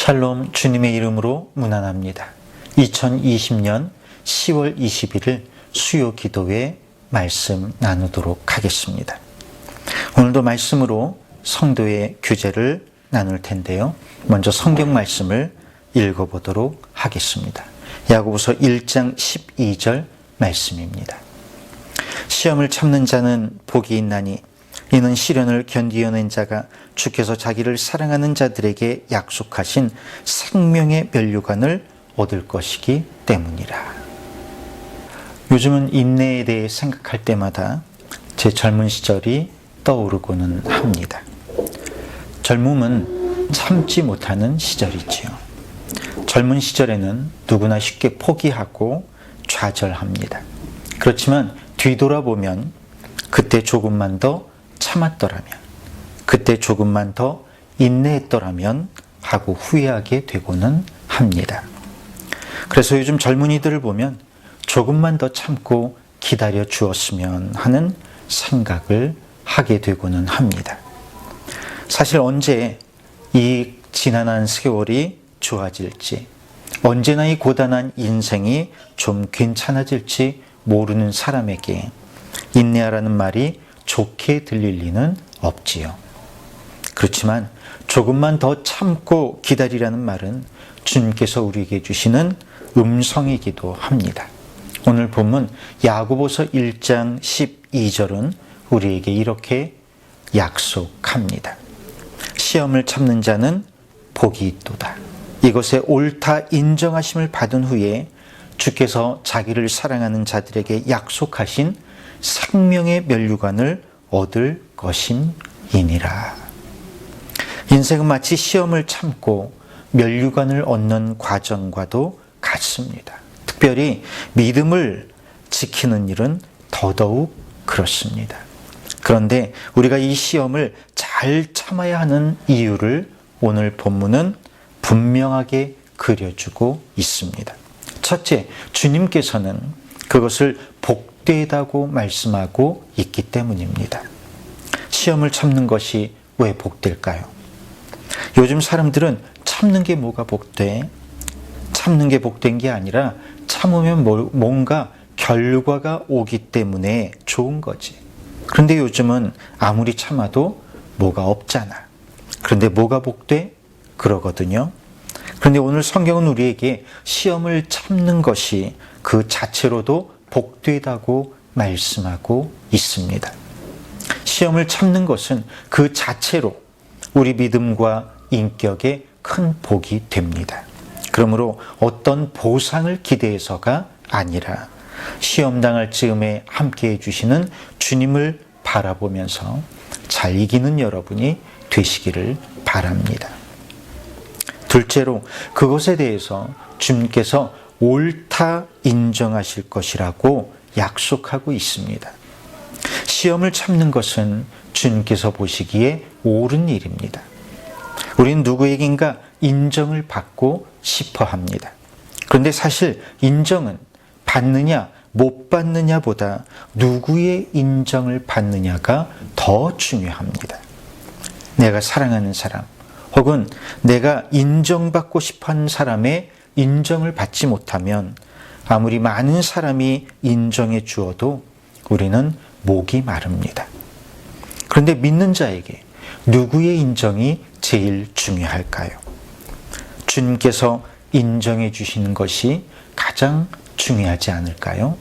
샬롬, 주님의 이름으로 문안합니다. 2020년 10월 21일 수요 기도회 말씀 나누도록 하겠습니다. 오늘도 말씀으로 성도의 교제를 나눌 텐데요. 먼저 성경 말씀을 읽어보도록 하겠습니다. 야고보서 1장 12절 말씀입니다. 시험을 참는 자는 복이 있나니 이는 시련을 견디어낸 자가 주께서 자기를 사랑하는 자들에게 약속하신 생명의 면류관을 얻을 것이기 때문이라. 요즘은 인내에 대해 생각할 때마다 제 젊은 시절이 떠오르고는 합니다. 젊음은 참지 못하는 시절이지요. 젊은 시절에는 누구나 쉽게 포기하고 좌절합니다. 그렇지만 뒤돌아보면 그때 조금만 더 참았더라면, 그때 조금만 더 인내했더라면 하고 후회하게 되고는 합니다. 그래서 요즘 젊은이들을 보면 조금만 더 참고 기다려 주었으면 하는 생각을 하게 되고는 합니다. 사실 언제 이 지난한 세월이 좋아질지, 언제나 이 고단한 인생이 좀 괜찮아질지 모르는 사람에게 인내하라는 말이 좋게 들릴 리는 없지요. 그렇지만 조금만 더 참고 기다리라는 말은 주님께서 우리에게 주시는 음성이기도 합니다. 오늘 본문 야고보서 1장 12절은 우리에게 이렇게 약속합니다. 시험을 참는 자는 복이 있도다. 이것에 옳다 인정하심을 받은 후에 주께서 자기를 사랑하는 자들에게 약속하신 생명의 면류관을 얻을 것임이니라. 인생은 마치 시험을 참고 면류관을 얻는 과정과도 같습니다. 특별히 믿음을 지키는 일은 더더욱 그렇습니다. 그런데 우리가 이 시험을 잘 참아야 하는 이유를 오늘 본문은 분명하게 그려주고 있습니다. 첫째, 주님께서는 그것을 복되다고 말씀하고 있기 때문입니다. 시험을 참는 것이 왜 복될까요? 요즘 사람들은 참는 게 뭐가 복돼? 참는 게 복된 게 아니라 참으면 뭔가 결과가 오기 때문에 좋은 거지. 그런데 요즘은 아무리 참아도 뭐가 없잖아. 그런데 뭐가 복돼? 그러거든요. 그런데 오늘 성경은 우리에게 시험을 참는 것이 그 자체로도 복되다고 말씀하고 있습니다. 시험을 참는 것은 그 자체로 우리 믿음과 인격에 큰 복이 됩니다. 그러므로 어떤 보상을 기대해서가 아니라 시험 당할 즈음에 함께해 주시는 주님을 바라보면서 잘 이기는 여러분이 되시기를 바랍니다. 둘째로 그것에 대해서 주님께서 옳다 인정하실 것이라고 약속하고 있습니다. 시험을 참는 것은 주님께서 보시기에 옳은 일입니다. 우리는 누구에겐가 인정을 받고 싶어 합니다. 그런데 사실 인정은 받느냐 못 받느냐보다 누구의 인정을 받느냐가 더 중요합니다. 내가 사랑하는 사람 혹은 내가 인정받고 싶어하는 사람의 인정을 받지 못하면 아무리 많은 사람이 인정해 주어도 우리는 목이 마릅니다. 그런데 믿는 자에게 누구의 인정이 제일 중요할까요? 주님께서 인정해 주시는 것이 가장 중요하지 않을까요?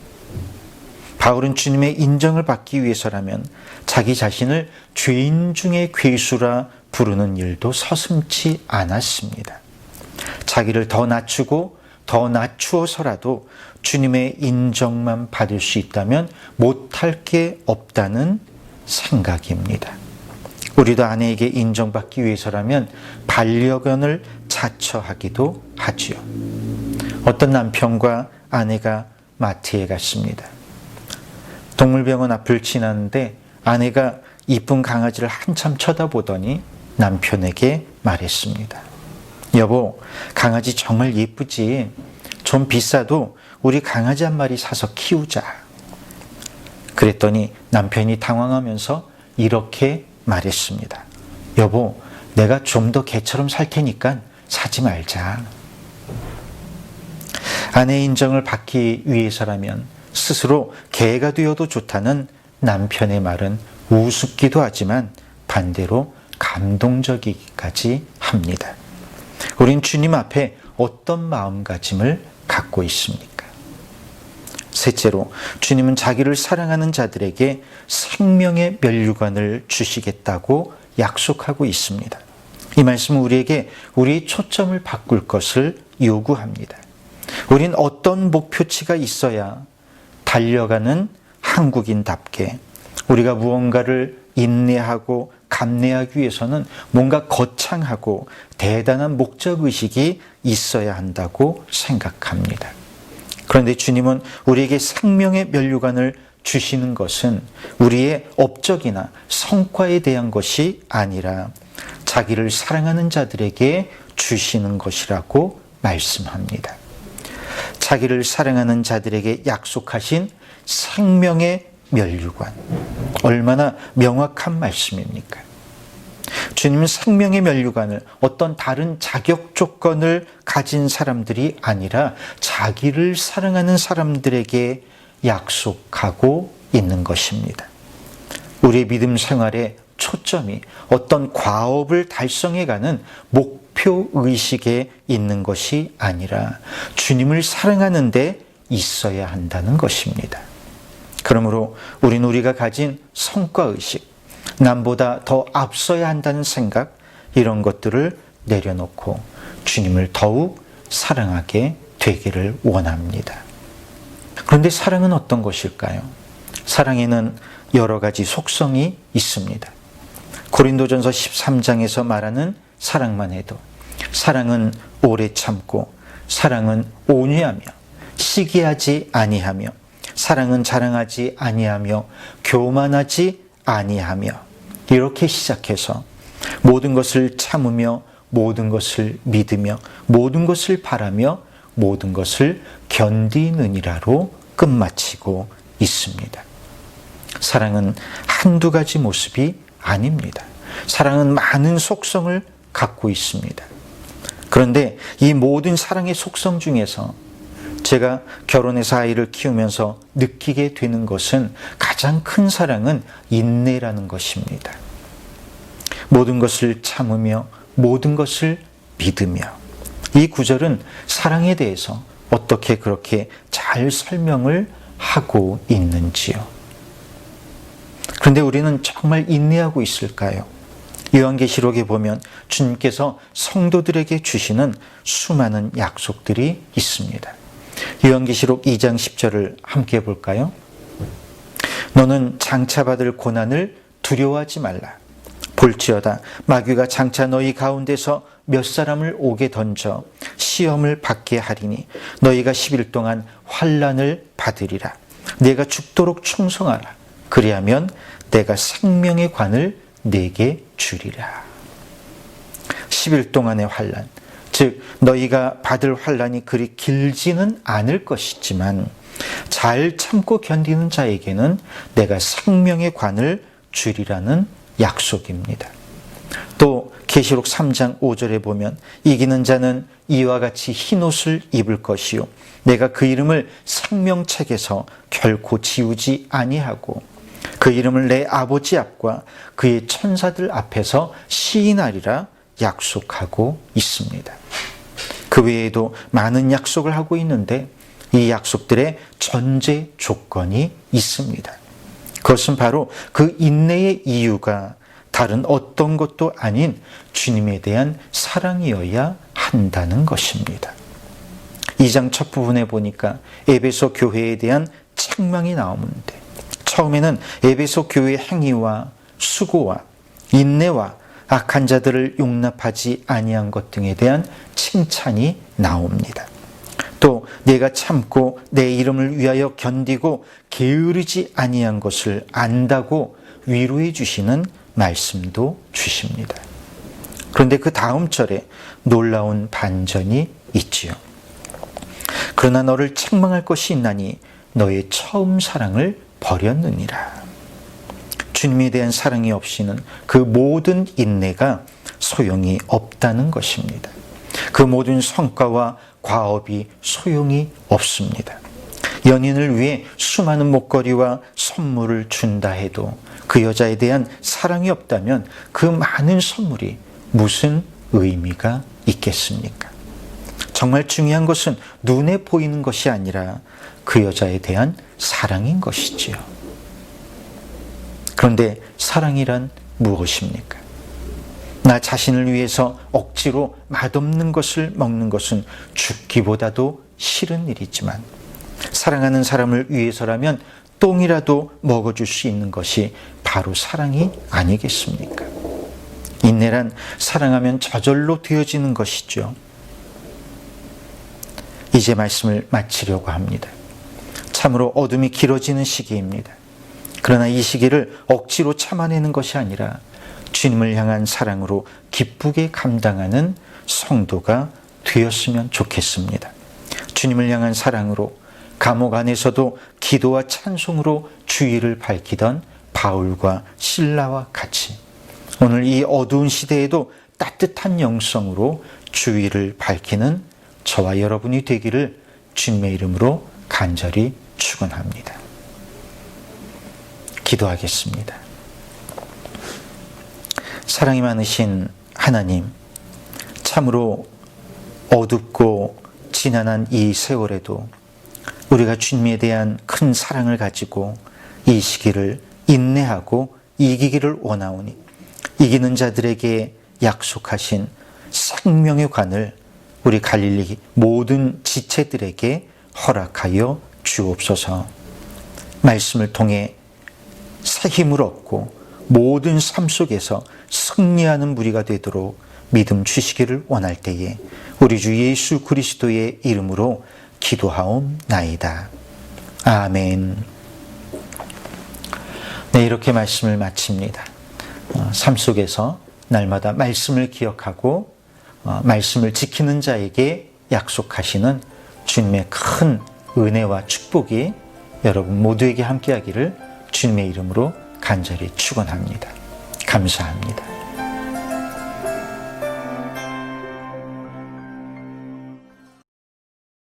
바울은 주님의 인정을 받기 위해서라면 자기 자신을 죄인 중에 괴수라 부르는 일도 서슴지 않았습니다. 자기를 더 낮추고 더 낮추어서라도 주님의 인정만 받을 수 있다면 못할 게 없다는 생각입니다. 우리도 아내에게 인정받기 위해서라면 반려견을 자처하기도 하지요. 어떤 남편과 아내가 마트에 갔습니다. 동물병원 앞을 지나는데 아내가 이쁜 강아지를 한참 쳐다보더니 남편에게 말했습니다. 여보, 강아지 정말 예쁘지? 좀 비싸도 우리 강아지 한 마리 사서 키우자. 그랬더니 남편이 당황하면서 이렇게 말했습니다. 여보, 내가 좀 더 개처럼 살 테니까 사지 말자. 아내의 인정을 받기 위해서라면 스스로 개가 되어도 좋다는 남편의 말은 우습기도 하지만 반대로 감동적이기까지 합니다. 우린 주님 앞에 어떤 마음가짐을 갖고 있습니까? 셋째로, 주님은 자기를 사랑하는 자들에게 생명의 면류관을 주시겠다고 약속하고 있습니다. 이 말씀은 우리에게 우리의 초점을 바꿀 것을 요구합니다. 우린 어떤 목표치가 있어야 달려가는 한국인답게 우리가 무언가를 인내하고 감내하기 위해서는 뭔가 거창하고 대단한 목적의식이 있어야 한다고 생각합니다. 그런데 주님은 우리에게 생명의 면류관을 주시는 것은 우리의 업적이나 성과에 대한 것이 아니라 자기를 사랑하는 자들에게 주시는 것이라고 말씀합니다. 자기를 사랑하는 자들에게 약속하신 생명의 면류관, 얼마나 명확한 말씀입니까? 주님은 생명의 면류관을 어떤 다른 자격 조건을 가진 사람들이 아니라 자기를 사랑하는 사람들에게 약속하고 있는 것입니다. 우리의 믿음 생활의 초점이 어떤 과업을 달성해가는 목표의식에 있는 것이 아니라 주님을 사랑하는 데 있어야 한다는 것입니다. 그러므로 우리가 가진 성과의식, 남보다 더 앞서야 한다는 생각, 이런 것들을 내려놓고 주님을 더욱 사랑하게 되기를 원합니다. 그런데 사랑은 어떤 것일까요? 사랑에는 여러 가지 속성이 있습니다. 고린도전서 13장에서 말하는 사랑만 해도 사랑은 오래 참고, 사랑은 온유하며, 시기하지 아니하며, 사랑은 자랑하지 아니하며, 교만하지 아니하며, 이렇게 시작해서 모든 것을 참으며, 모든 것을 믿으며, 모든 것을 바라며, 모든 것을 견디느니라로 끝마치고 있습니다. 사랑은 한두 가지 모습이 아닙니다. 사랑은 많은 속성을 갖고 있습니다. 그런데 이 모든 사랑의 속성 중에서 제가 결혼해서 아이를 키우면서 느끼게 되는 것은, 가장 큰 사랑은 인내라는 것입니다. 모든 것을 참으며 모든 것을 믿으며, 이 구절은 사랑에 대해서 어떻게 그렇게 잘 설명을 하고 있는지요. 그런데 우리는 정말 인내하고 있을까요? 요한계시록에 보면 주님께서 성도들에게 주시는 수많은 약속들이 있습니다. 요한계시록 2장 10절을 함께 볼까요? 너는 장차 받을 고난을 두려워하지 말라. 볼지어다 마귀가 장차 너희 가운데서 몇 사람을 옥에 던져 시험을 받게 하리니 너희가 10일 동안 환난을 받으리라. 내가 죽도록 충성하라. 그리하면 내가 생명의 관을 내게 주리라. 10일 동안의 환난, 즉 너희가 받을 환난이 그리 길지는 않을 것이지만 잘 참고 견디는 자에게는 내가 생명의 관을 주리라는 약속입니다. 또 계시록 3장 5절에 보면 이기는 자는 이와 같이 흰옷을 입을 것이요 내가 그 이름을 생명책에서 결코 지우지 아니하고 그 이름을 내 아버지 앞과 그의 천사들 앞에서 시인하리라 약속하고 있습니다. 그 외에도 많은 약속을 하고 있는데 이 약속들의 전제 조건이 있습니다. 그것은 바로 그 인내의 이유가 다른 어떤 것도 아닌 주님에 대한 사랑이어야 한다는 것입니다. 2장 첫 부분에 보니까 에베소 교회에 대한 책망이 나오는데, 처음에는 에베소 교회의 행위와 수고와 인내와 악한 자들을 용납하지 아니한 것 등에 대한 칭찬이 나옵니다. 또 내가 참고 내 이름을 위하여 견디고 게으르지 아니한 것을 안다고 위로해 주시는 말씀도 주십니다. 그런데 그 다음 절에 놀라운 반전이 있지요. 그러나 너를 책망할 것이 있나니 너의 처음 사랑을 버렸느니라. 주님에 대한 사랑이 없이는 그 모든 인내가 소용이 없다는 것입니다. 그 모든 성과와 과업이 소용이 없습니다. 연인을 위해 수많은 목걸이와 선물을 준다 해도 그 여자에 대한 사랑이 없다면 그 많은 선물이 무슨 의미가 있겠습니까? 정말 중요한 것은 눈에 보이는 것이 아니라 그 여자에 대한 사랑인 것이지요. 그런데 사랑이란 무엇입니까? 나 자신을 위해서 억지로 맛없는 것을 먹는 것은 죽기보다도 싫은 일이지만 사랑하는 사람을 위해서라면 똥이라도 먹어줄 수 있는 것이 바로 사랑이 아니겠습니까? 인내란 사랑하면 저절로 되어지는 것이죠. 이제 말씀을 마치려고 합니다. 참으로 어둠이 길어지는 시기입니다. 그러나 이 시기를 억지로 참아내는 것이 아니라 주님을 향한 사랑으로 기쁘게 감당하는 성도가 되었으면 좋겠습니다. 주님을 향한 사랑으로 감옥 안에서도 기도와 찬송으로 주의를 밝히던 바울과 실라와 같이 오늘 이 어두운 시대에도 따뜻한 영성으로 주의를 밝히는 저와 여러분이 되기를 주님의 이름으로 간절히 축원합니다. 기도하겠습니다. 사랑이 많으신 하나님, 참으로 어둡고 지난한 이 세월에도 우리가 주님에 대한 큰 사랑을 가지고 이 시기를 인내하고 이기기를 원하오니 이기는 자들에게 약속하신 생명의 관을 우리 갈릴리 모든 지체들에게 허락하여 주옵소서. 말씀을 통해 새 힘을 얻고 모든 삶 속에서 승리하는 무리가 되도록 믿음 주시기를 원할 때에 우리 주 예수 그리스도의 이름으로 기도하옵나이다. 아멘. 네, 이렇게 말씀을 마칩니다. 삶 속에서 날마다 말씀을 기억하고 말씀을 지키는 자에게 약속하시는 주님의 큰 은혜와 축복이 여러분 모두에게 함께하기를 주님의 이름으로 간절히 축원합니다. 감사합니다.